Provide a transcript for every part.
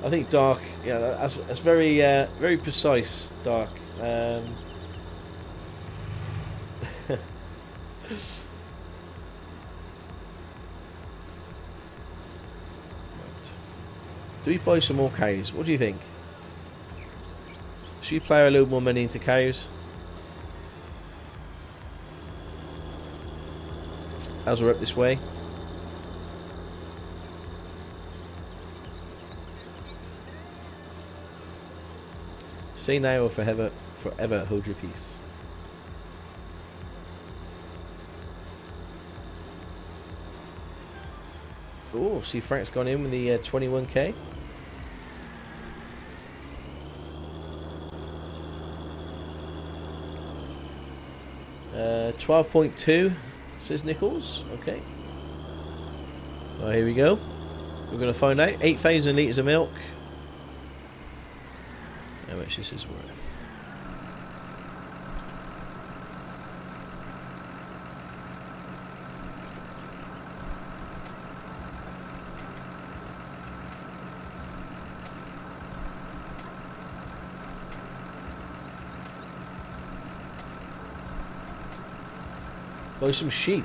I think dark. Yeah, that's very very precise. Dark. Right. Do we buy some more cows? What do you think? Should we plough a little more money into cows? As we're up this way. Say now or forever hold your peace. Oh, see Frank's gone in with the 21k. 12.2 says Nichols. Okay. Well, here we go. We're going to find out. 8,000 litres of milk. How much this is worth. Buy some sheep.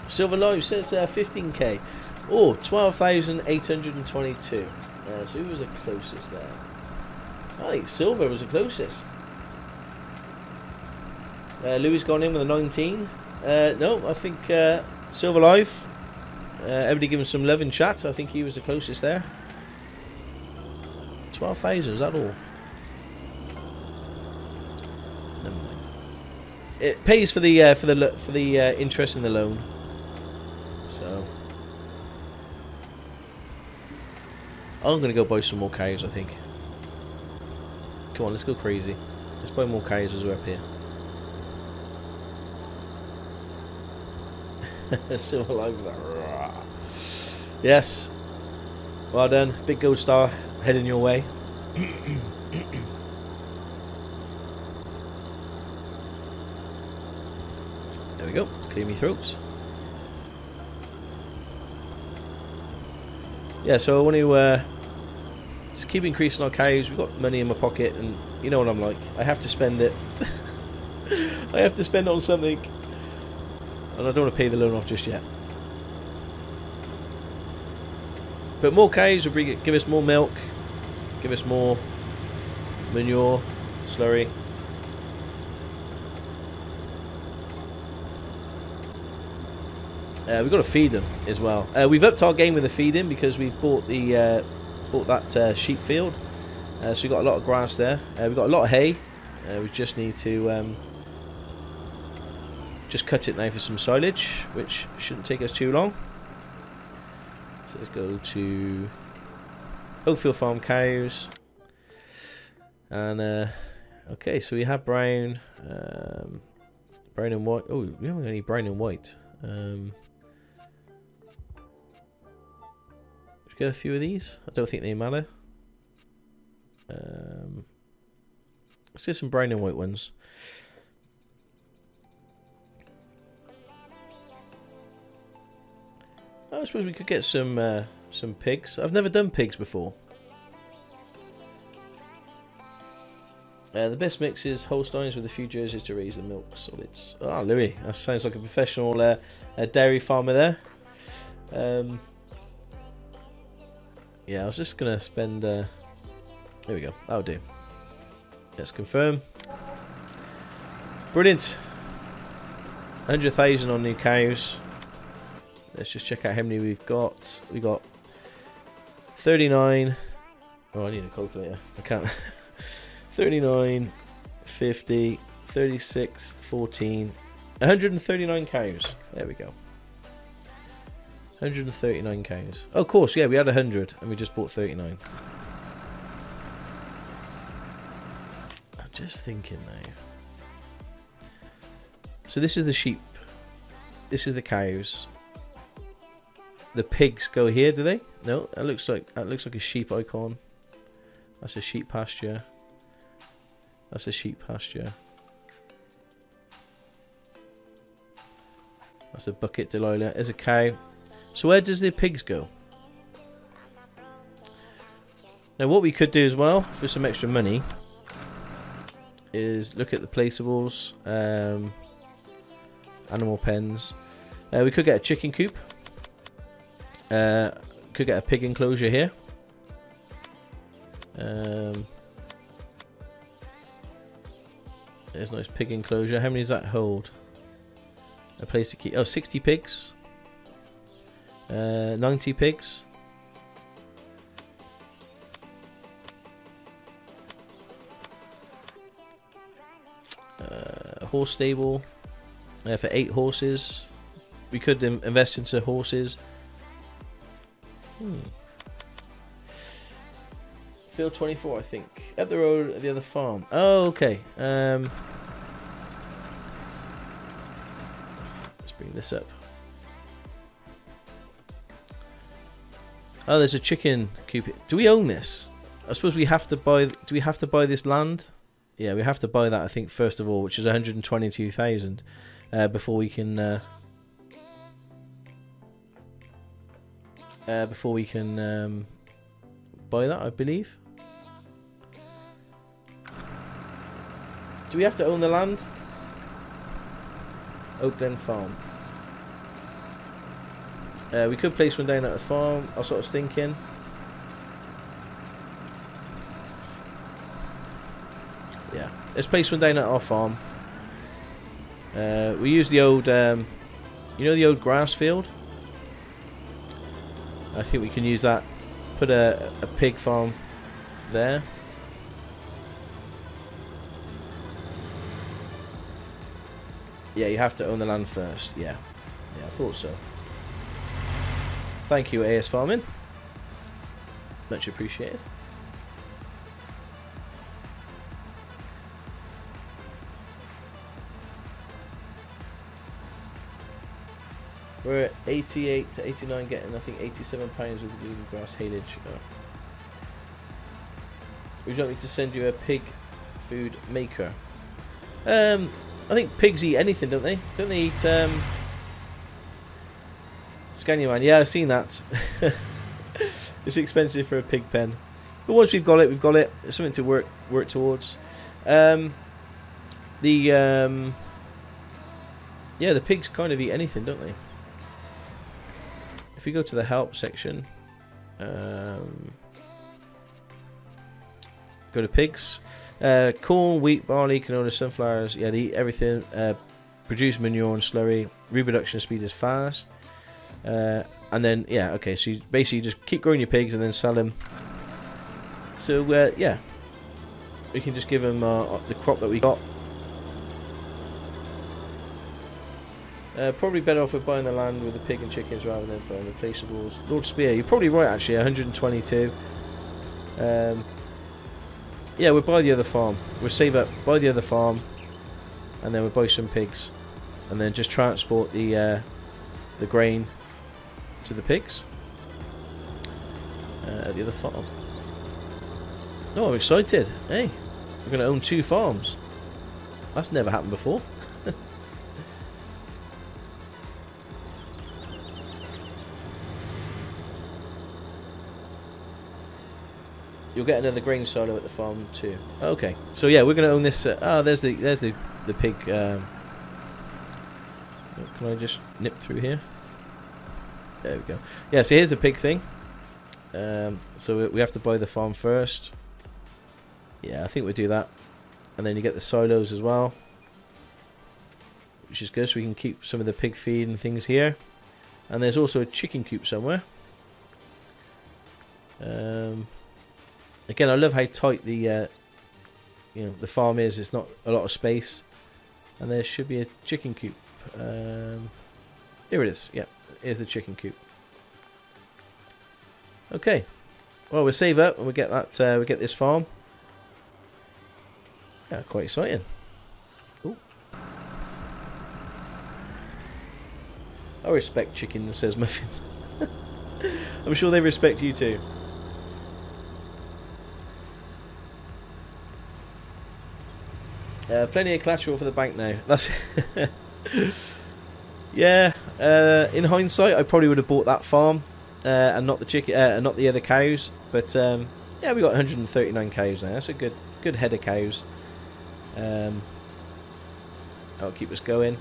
Silver Live says 15k. Oh, 12,822. So who was the closest there? I think Silver was the closest. Louis gone in with a 19. No, I think Silver Live. Everybody give him some love in chat. I think he was the closest there. 12,000. Is that all? Never mind. It pays for the interest in the loan. So I'm gonna go buy some more cows. I think. Come on, let's go crazy. Let's buy more cows as we're up here. Silver Live. Yes. Well done. Big gold star heading your way. There we go. Clear me throats. Yeah, so I want to just keep increasing our cows. We've got money in my pocket, and you know what I'm like. I have to spend it. I have to spend it on something. And I don't want to pay the loan off just yet. But more cows will give us more milk, give us more manure, slurry. We've got to feed them as well. We've upped our game with the feeding because we've bought the that sheep field. So we've got a lot of grass there. We've got a lot of hay. We just need to just cut it now for some silage, which shouldn't take us too long. So let's go to Oakfield Farm cows. And okay, so we have brown, brown and white. Oh, we haven't got any brown and white. Get a few of these. I don't think they matter. Let's get some brown and white ones. I suppose we could get some pigs. I've never done pigs before. The best mix is Holsteins with a few jerseys to raise the milk solids. Ah, Louis, that sounds like a professional dairy farmer there. Yeah, I was just gonna spend. There we go. That'll do. Let's confirm. Brilliant. 100,000 on new cows. Let's just check out how many we've got. We got 39. Oh, I need a calculator. I can't. 39, 50, 36, 14, 139 cows. There we go. 139 cows. Oh, of course, yeah, we had 100 and we just bought 39. I'm just thinking now. So this is the sheep. This is the cows. The pigs go here, do they? No, that looks like a sheep icon. That's a sheep pasture. That's a sheep pasture. That's a bucket, Delilah. There's a cow. So where does the pigs go? Now what we could do as well for some extra money is look at the placeables, animal pens. We could get a chicken coop. Could get a pig enclosure here. There's a nice pig enclosure. How many does that hold? A place to keep. Oh, 60 pigs. 90 pigs. A horse stable for 8 horses. We could invest into horses. Field 24, I think. Up the road at the other farm. Oh, okay. Let's bring this up. Oh, there's a chicken coop. Do we own this? I suppose we have to buy. Do we have to buy this land? Yeah, we have to buy that, I think, first of all, which is 122,000 before we can buy that, I believe. Do we have to own the land? Oakland Farm. We could place one down at the farm. I was sort of thinking. Yeah, let's place one down at our farm. We use the old, you know, the old grass field. I think we can use that. Put a pig farm there. Yeah, you have to own the land first. Yeah, I thought so. Thank you, AS Farming. Much appreciated. We're at 88 to 89, getting I think 87 pounds with leaving grass haylage. Oh. Would you like me to send you a pig food maker? I think pigs eat anything, don't they? Don't they eat Scania? Yeah, I've seen that. It's expensive for a pig pen, but once we've got it, we've got it. It's something to work towards. Yeah, the pigs kind of eat anything, don't they? If we go to the help section, go to pigs, corn, wheat, barley, canola, sunflowers. Yeah, they eat everything. Produce manure and slurry. Reproduction speed is fast. And then, yeah, okay, so you basically just keep growing your pigs and then sell them. So, yeah, we can just give them the crop that we got. Probably better off with buying the land with the pig and chickens rather than buying the placeables. Lord Spear, you're probably right actually, 122. Yeah, we'll buy the other farm. We'll save up, buy the other farm, and then we'll buy some pigs, and then just transport the grain to the pigs at the other farm. Oh, I'm excited. Hey, we're going to own 2 farms. That's never happened before. You'll get another grain silo at the farm too. Okay, so yeah, we're going to own this. There's the pig. Can I just nip through here? There we go. Yeah, so here's the pig thing. So we have to buy the farm first. Yeah, I think we'll do that, and then you get the silos as well, which is good. So we can keep some of the pig feed and things here. And there's also a chicken coop somewhere. Again, I love how tight the the farm is. It's not a lot of space, and there should be a chicken coop. Here it is. Yeah, here's the chicken coop. Okay, well, we'll save up and we get that. We get this farm. Yeah, quite exciting. Ooh. I respect chicken, says Muffins. I'm sure they respect you too. Plenty of collateral for the bank now. That's yeah. In hindsight, I probably would have bought that farm and not the chicken, not the other cows. But Yeah, we got 139 cows now. That's a good head of cows. That'll keep us going,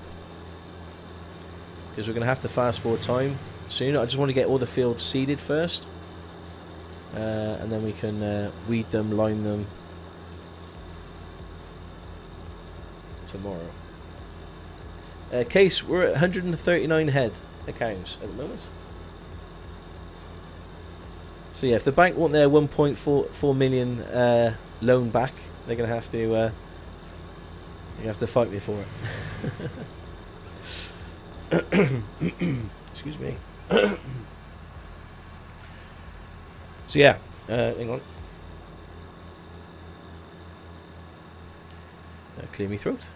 because we're going to have to fast forward time soon. I just want to get all the fields seeded first, and then we can weed them, line them tomorrow. Case, we're at 139 head of cows at the moment. So yeah, if the bank want their 1.4 million loan back, they're gonna have to fight me for it. Excuse me. So yeah, hang on. Clear me throat.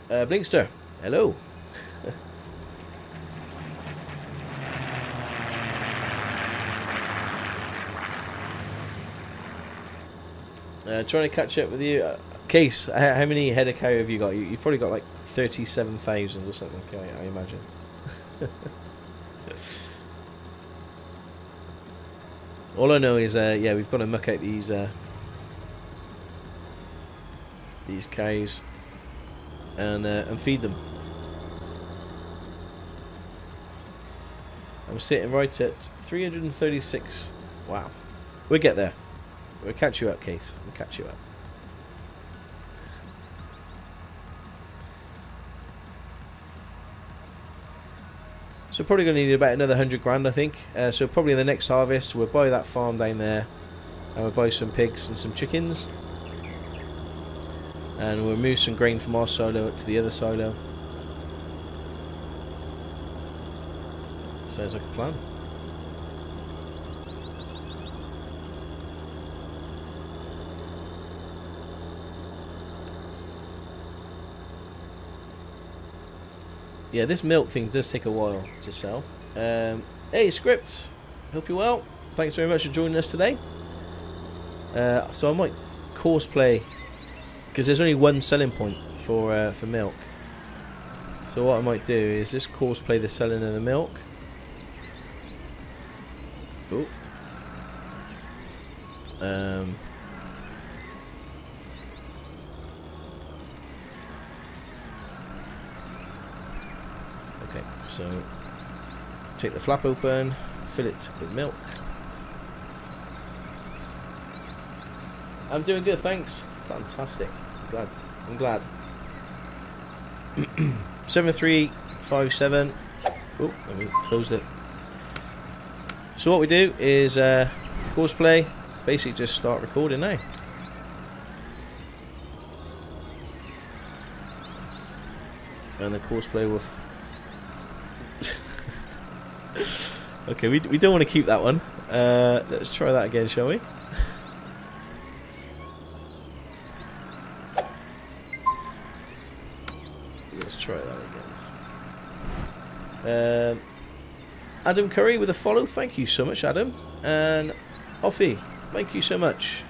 Blinkster, hello. Trying to catch up with you. Case, how many head of cow have you got? You've probably got like 37,000 or something, I imagine. All I know is, yeah, we've got to muck out these cows and feed them. I'm sitting right at 336. Wow, we'll get there. We'll catch you up, Case. We'll catch you up. So probably going to need about another 100 grand, I think. So probably in the next harvest we'll buy that farm down there, and we'll buy some pigs and some chickens, and we'll move some grain from our silo up to the other silo. Sounds like a plan. Yeah, this milk thing does take a while to sell. Hey, Script, hope you're well. Thanks very much for joining us today. So I might courseplay, because there's only one selling point for milk. So what I might do is just courseplay the selling of the milk. Oh. Okay, so take the flap open, fill it with milk. I'm doing good, thanks. Fantastic. I'm glad. 7357. Oh, let me close it. So what we do is courseplay. Basically, just start recording now. And the courseplay will. Okay, we don't want to keep that one. Let's try that again, shall we? Let's try that again. Adam Curry with a follow. Thank you so much, Adam. And Offie, thank you so much.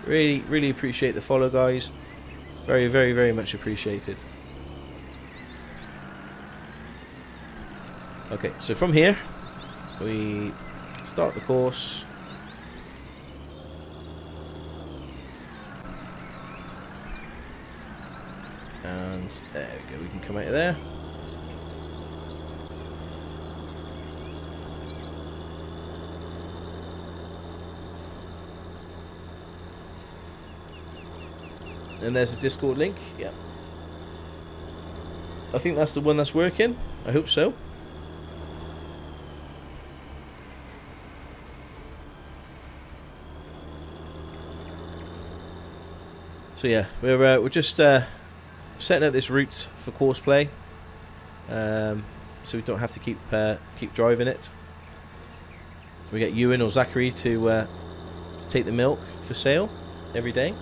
Really appreciate the follow, guys. Very much appreciated. Okay, so from here we start the course. And there we go, we can come out of there. And there's a Discord link, yeah. I think that's the one that's working. I hope so. So yeah, we're just setting up this route for courseplay, so we don't have to keep driving it. We get Ewan or Zachary to take the milk for sale every day.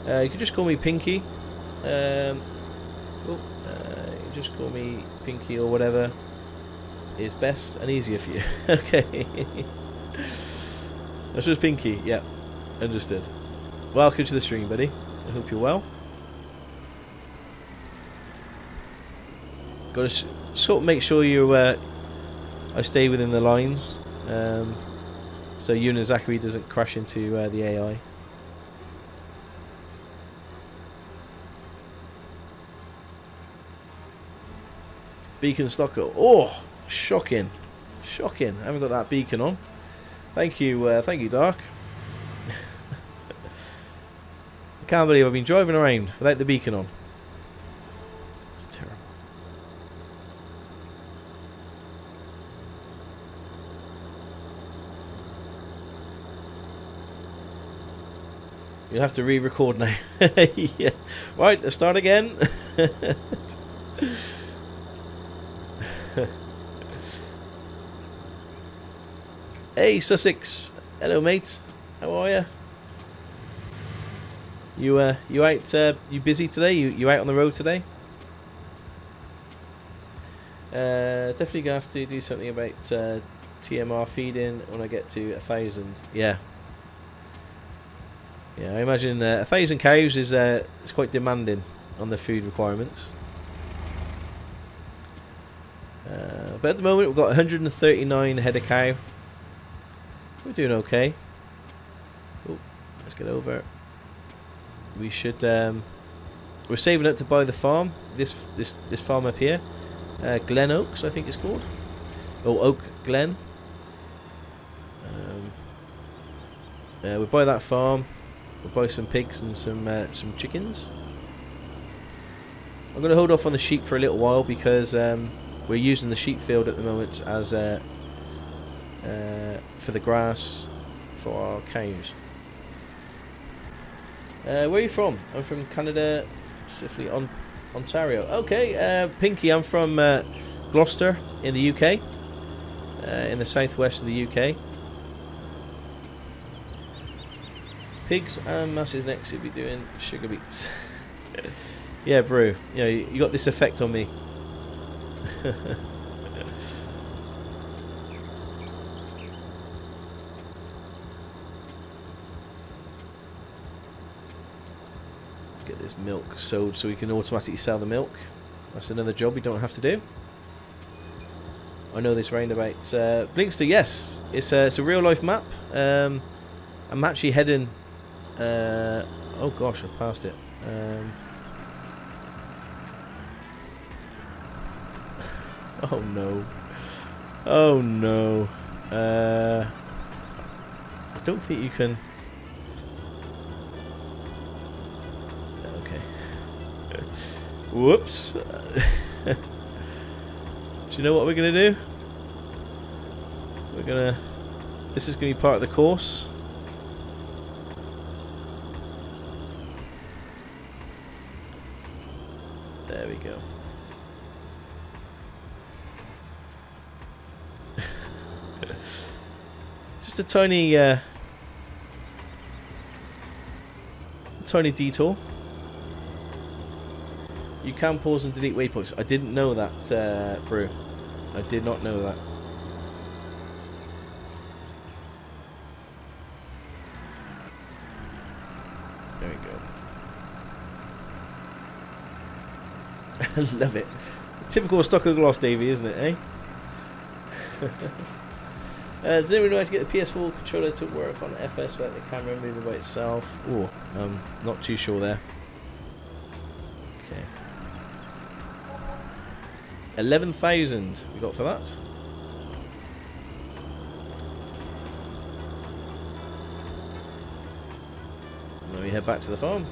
You can just call me Pinky. You just call me Pinky or whatever is best and easier for you. Okay. That's just Pinky. Yeah, understood. Welcome to the stream, buddy. I hope you're well. Got to sort of make sure you I stay within the lines, so Yuna Zachary doesn't crash into the AI. Beacon Stocker. Oh, shocking, shocking! I haven't got that beacon on. Thank you, Dark. I can't believe I've been driving around without the beacon on. It's terrible. You'll have to re-record now. Yeah. Right, let's start again. Hey Sussex, hello mate. How are you? You out? You busy today? You out on the road today? Definitely gonna have to do something about TMR feeding when I get to 1,000. Yeah. Yeah, I imagine 1,000 cows is it's quite demanding on the food requirements. But at the moment we've got 139 head of cow. We're doing okay. Oh, let's get over. We should. We're saving up to buy the farm. This farm up here, Glen Oaks, I think it's called. Oh, Oak Glen. We'll buy that farm. We'll buy some pigs and some chickens. I'm going to hold off on the sheep for a little while because we're using the sheep field at the moment as for the grass for our cows. Where are you from? I'm from Canada, specifically Ontario. Okay, Pinky, I'm from Gloucester in the UK, in the southwest of the UK. Pigs and Massey's next, you'll be doing sugar beets. Yeah, bro. You know, you got this effect on me. Get this milk sold so we can automatically sell the milk. That's another job we don't have to do. I know this roundabout. Blinkster, yes. It's a real life map. I'm actually heading... oh gosh, I've passed it. Oh no. Oh no. I don't think you can... Okay. Whoops. Do you know what we're going to do? We're going to... This is going to be part of the course. There we go. Just a tiny detour. You can pause and delete waypoints. I didn't know that, Brew. I did not know that. There we go. I love it. Typical Stockoglaws, Davey, isn't it, eh? Does anyone know how to get the PS4 controller to work on FS without the camera moving by itself? Oh, not too sure there. Okay. 11,000 we got for that. Now we head back to the farm.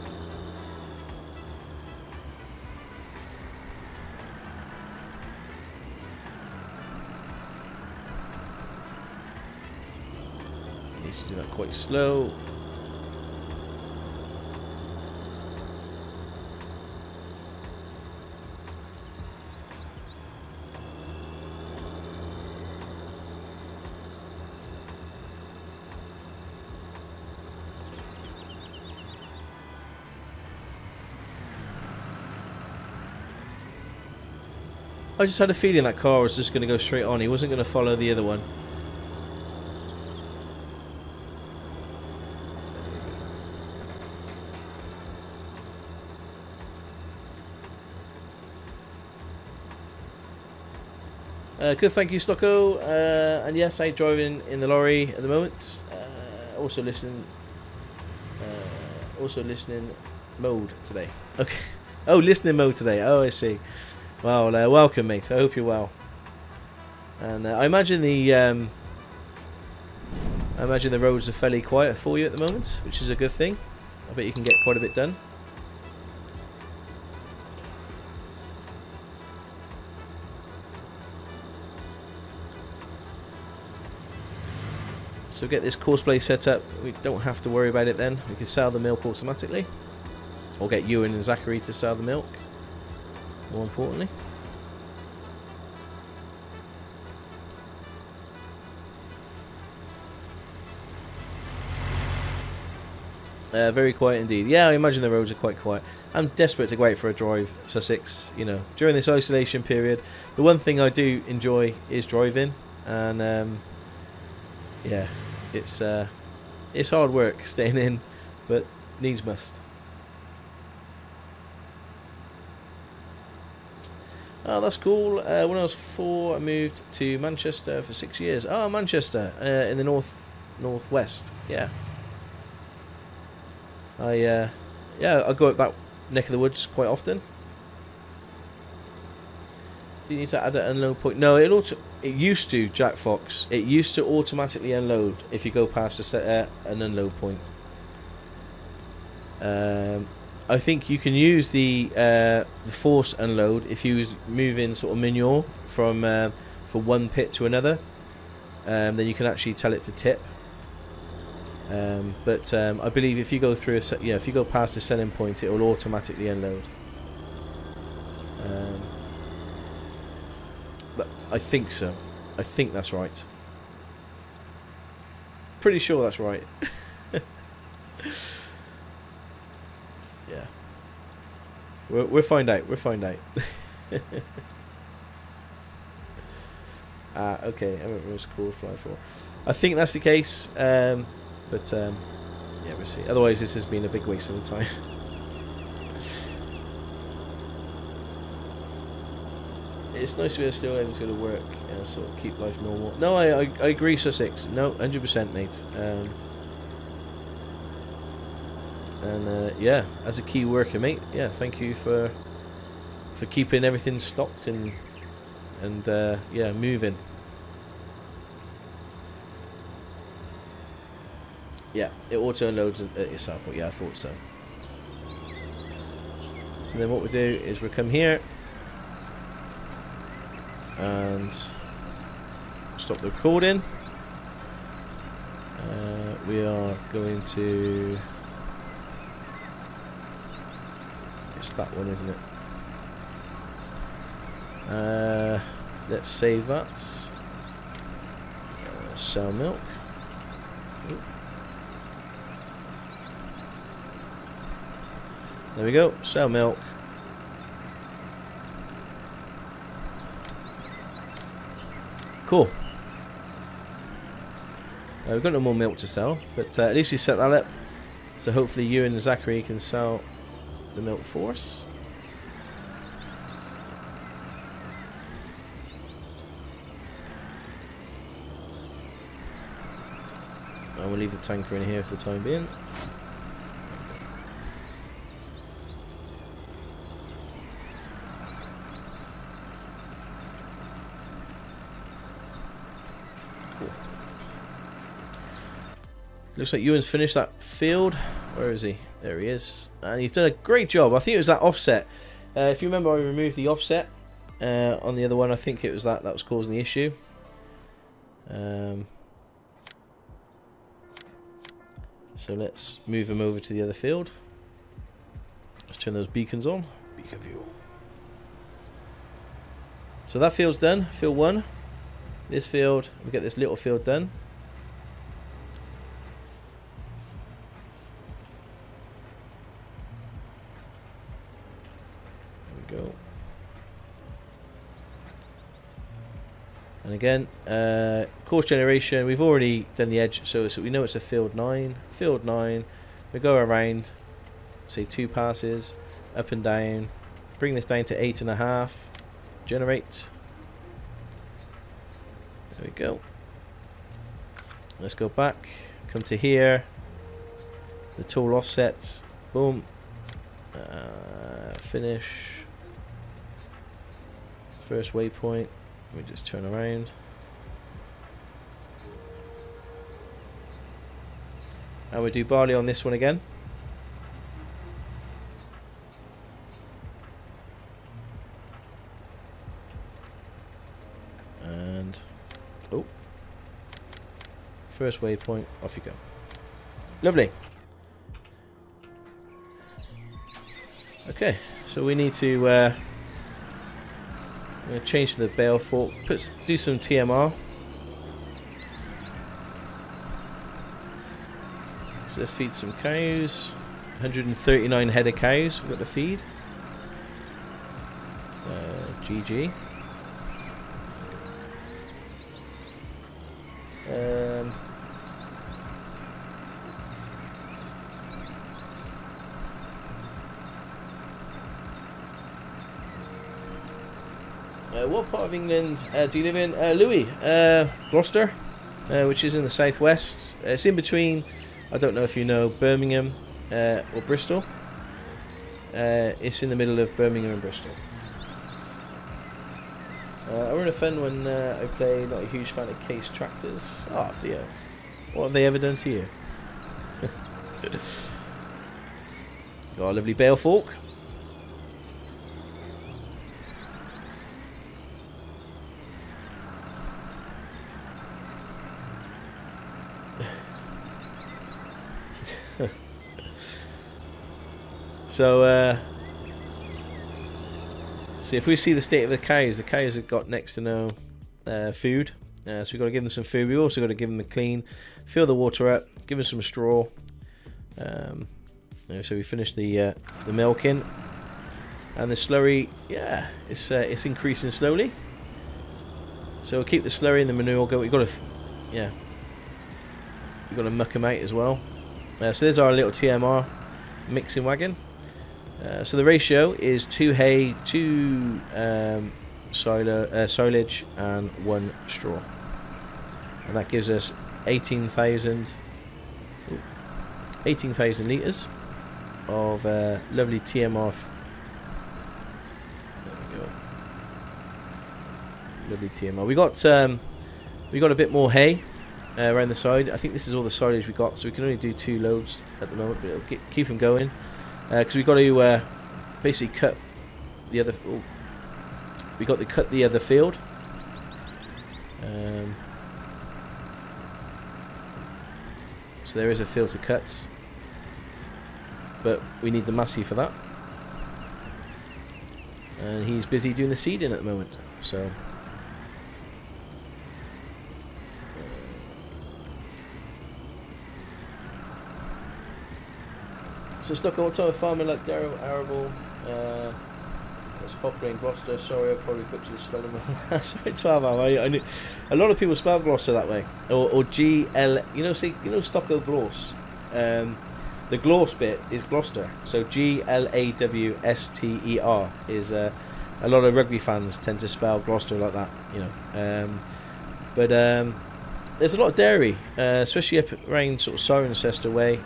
Needs to do that quite slow. I just had a feeling that car was just going to go straight on. He wasn't going to follow the other one. Good, thank you, Stocko. And yes, I'm driving in the lorry at the moment. Also listening mode today. Okay. Oh, listening mode today. Oh, I see. Well, welcome, mate. I hope you're well. And I imagine the roads are fairly quiet for you at the moment, which is a good thing. I bet you can get quite a bit done. So get this courseplay set up. We don't have to worry about it then. We can sell the milk automatically. Or get Ewan and Zachary to sell the milk, more importantly. Very quiet indeed. Yeah, I imagine the roads are quite quiet. I'm desperate to go out for a drive, Sussex. You know, during this isolation period, the one thing I do enjoy is driving, and yeah, it's hard work staying in, but needs must. Oh, that's cool. When I was 4, I moved to Manchester for 6 years. Oh, Manchester, in the northwest. Yeah. I go up that neck of the woods quite often. Do you need to add an unload point? No, it used to, Jack Fox. It used to automatically unload if you go past an unload point. I think you can use the force unload if you was moving sort of manure from one pit to another. Then you can actually tell it to tip. But I believe if you go through if you go past a selling point, it will automatically unload. I think so. I think that's right. Pretty sure that's right. Yeah. We'll find out. We'll find out. Okay. I remember it's called Fly 4. I think that's the case. But yeah, we'll see. Otherwise, this has been a big waste of the time. It's nice to be still able to go to work, sort of keep life normal. No, I agree, Sussex. No, 100%, mate. And yeah, as a key worker, mate. Yeah, thank you for keeping everything stocked and yeah, moving. Yeah, it auto unloads at yourself. But yeah, I thought so. So then what we do is we come here and stop the recording. We are going to. It's that one, isn't it? Let's save that. Sell milk. Ooh. There we go, sell milk. Cool. We've got no more milk to sell, but at least we set that up. So hopefully you and Zachary can sell the milk for us. And we'll leave the tanker in here for the time being. Looks like Ewan's finished that field. Where is he? There he is. And he's done a great job. I think it was that offset. If you remember, I removed the offset on the other one. I think it was that was causing the issue. So let's move him over to the other field. Let's turn those beacons on. Beacon view. So that field's done. Field 1. This field, we get this little field done. Go. And again, course generation, we've already done the edge, so we know it's a field 9. Field 9, we go around, say 2 passes, up and down, bring this down to 8.5, generate. There we go. Let's go back. Come to here. The tool offsets. Boom. Finish. First waypoint. We just turn around. And we do barley on this one again. And oh, first waypoint, off you go. Lovely. Okay, so we need to change the bale fork. Do some TMR. So let's feed some cows. 139 head of cows we've got to feed. GG. What part of England do you live in? Louis, Gloucester, which is in the southwest. It's in between, I don't know if you know, Birmingham or Bristol. It's in the middle of Birmingham and Bristol. I run a Fendt when I play. Not a huge fan of case tractors. Oh dear, what have they ever done to you? Got a lovely bale fork. So, see if we see the state of the cows have got next to no food. So we've got to give them some food. We've also got to give them a clean, fill the water up, give them some straw. So we finished the milking, and the slurry. Yeah, it's increasing slowly. So we'll keep the slurry and the manure going. We've got to muck them out as well. So there's our little TMR mixing wagon. So the ratio is 2 hay, 2 silage, and 1 straw, and that gives us 18,000 litres of lovely TMR. There we go. Lovely TMR. We got a bit more hay around the side. I think this is all the silage we got, so we can only do 2 loads at the moment, but it'll keep them going. Because we've got to basically cut the other. Oh, we got to cut the other field. So there is a field to cut, but we need the Massey for that, and he's busy doing the seeding at the moment. So. So Stockoglaws, what type of farming like Darrow, arable, that's popular in Gloucester. Sorry, I probably butchered the spelling wrong. Sorry, 12 hour. I knew a lot of people spell Gloucester that way, or GL. You know Stockoglaws. The Glaus bit is Gloucester, so GLAWSTER is a lot of rugby fans tend to spell Gloucester like that. You know, but there's a lot of dairy, especially up around sort of Cirencester way.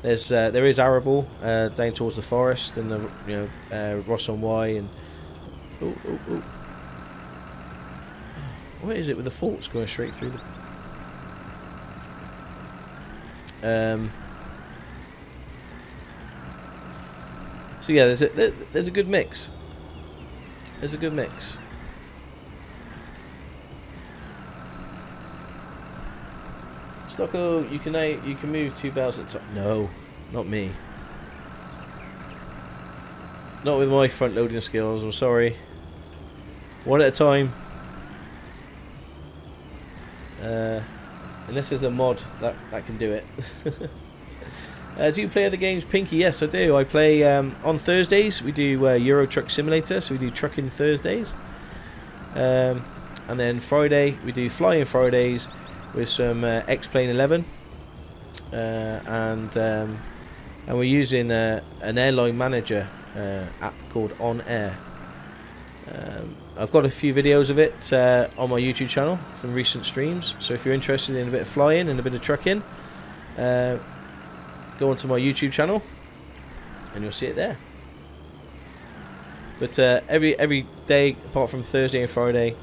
There is arable down towards the forest and the Ross on Wye and what is it with the forks going straight through the so yeah, there's a good mix. There's a good mix. Stocko, you can move 2 bales at a time. No, not me. Not with my front loading skills. I'm sorry. One at a time. Unless there's a mod that can do it. Do you play other games, Pinky? Yes, I do. I play on Thursdays. We do Euro Truck Simulator, so we do trucking Thursdays. And then Friday we do Flying Fridays with some X-Plane 11, and we're using an airline manager app called On Air. I've got a few videos of it on my YouTube channel from recent streams. So if you're interested in a bit of flying and a bit of trucking, go onto my YouTube channel and you'll see it there. But every day apart from Thursday and Friday,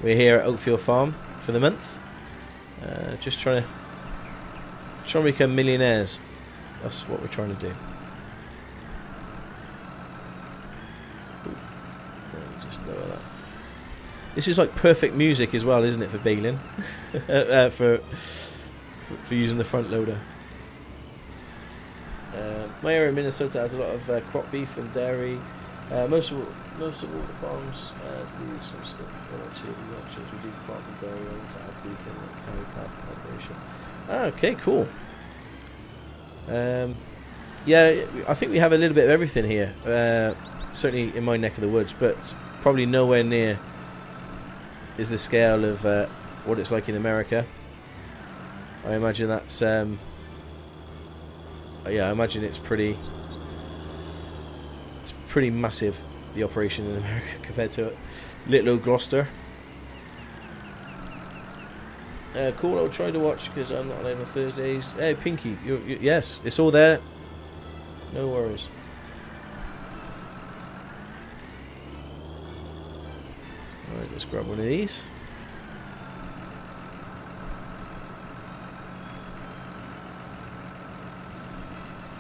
we're here at Oakfield Farm for the month. Just trying to become millionaires. That's what we're trying to do. Just lower that. This is like perfect music as well, isn't it, for baling? for using the front loader. My area in Minnesota has a lot of crop beef and dairy. Most of all the farms do some stuff. One or two options. We do crop and dairy. I want to add beef in the cow calf operation. Okay, cool. Yeah, I think we have a little bit of everything here. Certainly in my neck of the woods, but probably nowhere near is the scale of what it's like in America. I imagine that's yeah, I imagine it's pretty massive, the operation in America compared to little old Gloucester. Cool, I'll try to watch because I'm not allowed on Thursdays. Hey Pinky, yes, it's all there, no worries. Alright, let's grab one of these.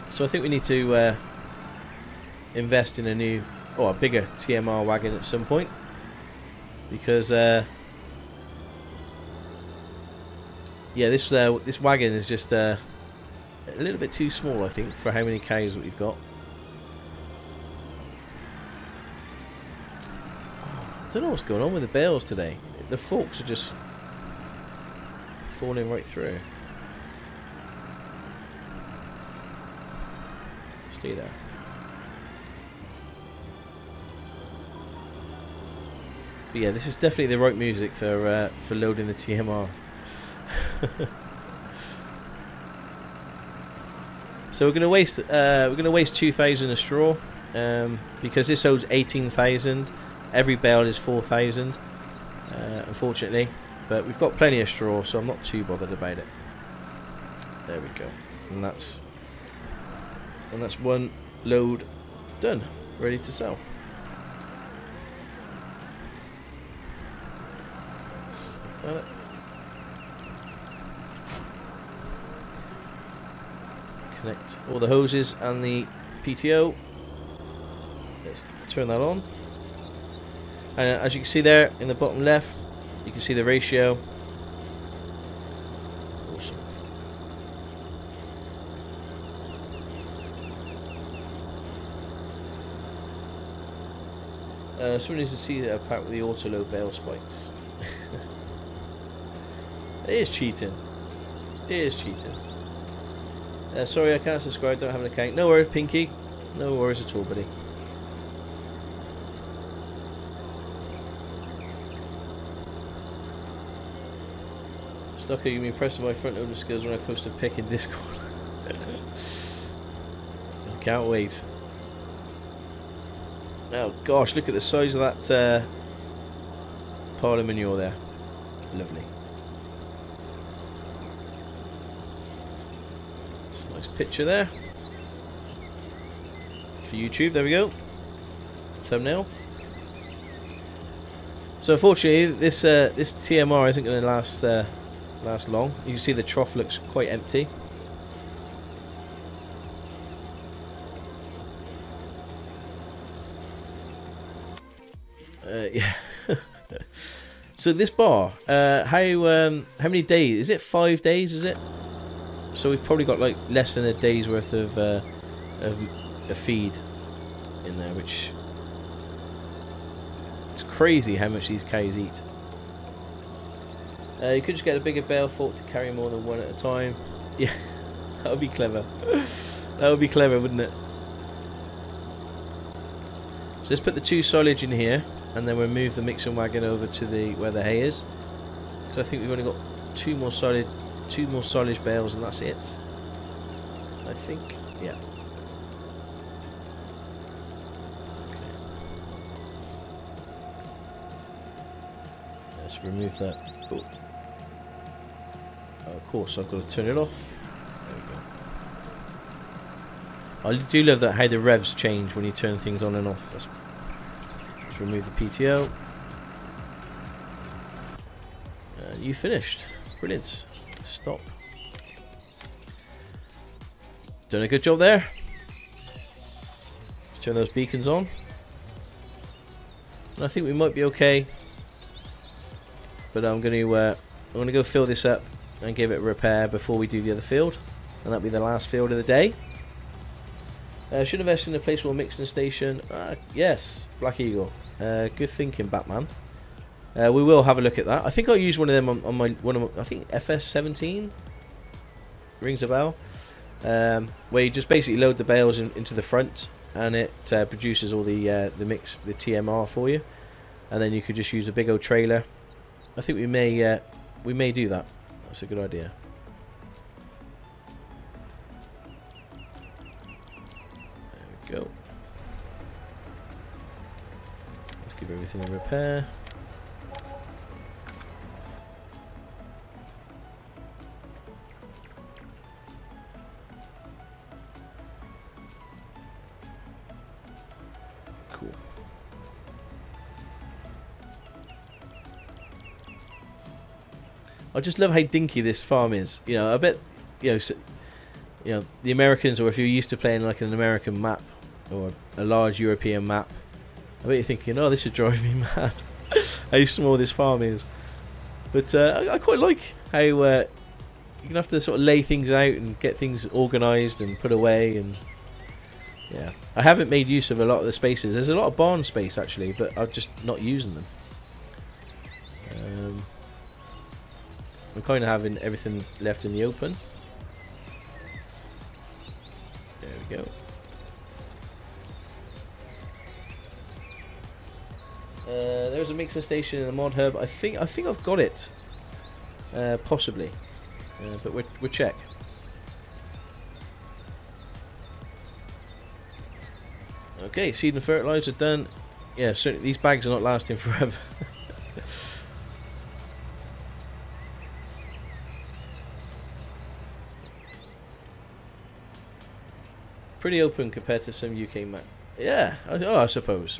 So I think we need to invest in a new, or a bigger TMR wagon at some point, because yeah, this wagon is just a little bit too small, I think, for how many cows that we've got. I don't know what's going on with the bales today. The forks are just falling right through. Stay there. But yeah, this is definitely the right music for loading the TMR. So we're gonna waste 2,000 of straw because this holds 18,000. Every bale is 4,000, unfortunately, but we've got plenty of straw, so I'm not too bothered about it. There we go, and that's one load done, ready to sell. Connect all the hoses and the PTO. Let's turn that on. And as you can see there in the bottom left, you can see the ratio. Awesome. Someone needs to see that part with the auto load bale spikes. It is cheating. It is cheating. Sorry, I can't subscribe. Don't have an account. No worries, Pinky. No worries at all, buddy. Stocker, you'll be impressed with my front loader skills when I post a pic in Discord. I can't wait. Oh gosh, look at the size of that pile of manure there. Lovely. That's a nice picture there for YouTube. There we go. Thumbnail. So unfortunately, this TMR isn't going to last long. You can see the trough looks quite empty. Yeah. So this bar, how many days is it? 5 days, is it? So we've probably got like less than a day's worth of a feed in there, which it's crazy how much these cows eat. You could just get a bigger bale fork to carry more than one at a time. Yeah, that would be clever. That would be clever, wouldn't it? So let's put the 2 silage in here, and then we'll move the mixing wagon over to where the hay is. Because I think we've only got 2 more silage bales, and that's it. I think, yeah. Let's remove that. Oh. Of course, I've got to turn it off. There we go. I do love that how the revs change when you turn things on and off. Let's remove the PTO. You finished. Brilliant. Stop. Done a good job there. Let's turn those beacons on. And I think we might be okay. But I'm going to go fill this up and give it a repair before we do the other field, and that'll be the last field of the day. Should invest in a placeable mixing station. Yes, Black Eagle. Good thinking, Batman. We will have a look at that. I think I'll use one of them on my I think FS17 rings a bell. Where you just basically load the bales into the front, and it produces all the TMR for you, and then you could just use a big old trailer. I think we may do that. That's a good idea. There we go. Let's give everything a repair. Cool. I just love how dinky this farm is. You know, I bet, you know, the Americans, or if you're used to playing like an American map or a large European map, I bet you're thinking, oh, this would drive me mad. How small this farm is. But I quite like how you're gonna have to sort of lay things out and get things organised and put away, and yeah, I haven't made use of a lot of the spaces. There's a lot of barn space actually, but I'm just not using them. I'm kind of having everything left in the open. There we go. There's a mixing station in the mod hub. I think I've got it, possibly, but we'll check. Okay, seed and fertilizer done. Yeah, certainly these bags are not lasting forever. Pretty open compared to some UK map. Yeah, I suppose.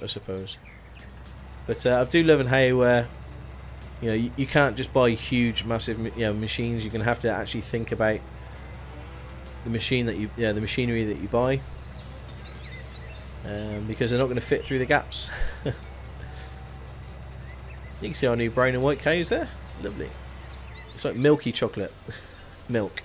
But I do love how you know, you can't just buy huge, massive, machines. You're gonna have to actually think about the machine that the machinery that you buy, because they're not going to fit through the gaps. You can see our new brown and white cows there. Lovely. It's like milky chocolate milk.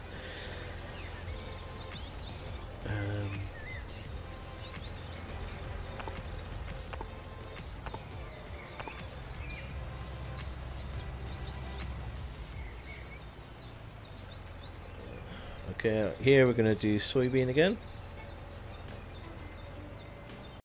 Okay, here we're going to do soybean again.